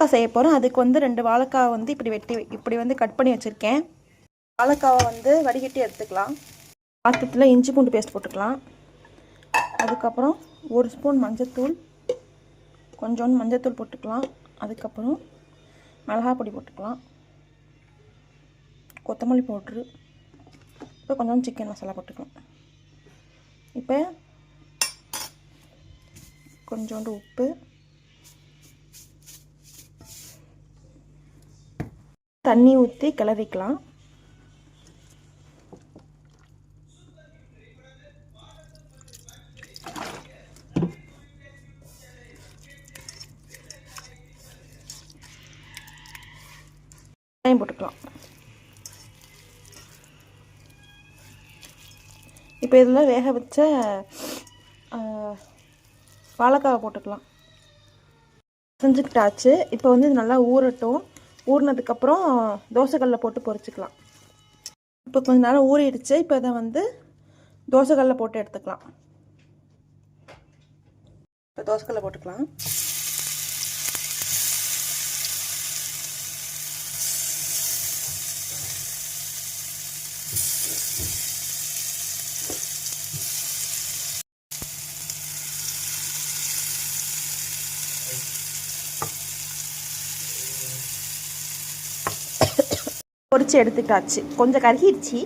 செய்ய போகிறோம். அதுக்கு வந்து 2 வாழைக்காவை வந்து இப்படி வந்து கட் பண்ணி வச்சுருக்கேன். வாழைக்காவை வந்து வடிகட்டி எடுத்துக்கலாம். பாத்திரத்தில் இஞ்சி பூண்டு பேஸ்ட் போட்டுக்கலாம். அதுக்கப்புறம் 1 ஸ்பூன் மஞ்சத்தூள், கொஞ்சோண்டு மஞ்சத்தூள் போட்டுக்கலாம். அதுக்கப்புறம் மிளகாய் பொடி போட்டுக்கலாம், கொத்தமல்லி பவுட்ரு, இப்போ கொஞ்சோண்டு சிக்கன் மசாலா போட்டுக்கலாம். இப்போ கொஞ்சோண்டு உப்பு, தண்ணி ஊற்றி கிளறிக்கலாம். போட்டுக்கலாம். இப்போ இதில் வேக வச்ச வாழைக்காவை போட்டுக்கலாம். செஞ்சுக்கிட்டாச்சு. இப்போ வந்து இது நல்லா ஊறட்டும். ஊறினதுக்கப்புறம் தோசைக்கல்லில் போட்டு பொரிச்சிக்கலாம். இப்போ கொஞ்ச நேரம் ஊறிடுச்சு. இப்போ இதை வந்து தோசைக்கல்லில் போட்டு எடுத்துக்கலாம். இப்போ தோசைக்கல்லில் போட்டுக்கலாம். பொரிச்சு எடுத்துட்டாச்சு. கொஞ்சம் கருகிடுச்சு.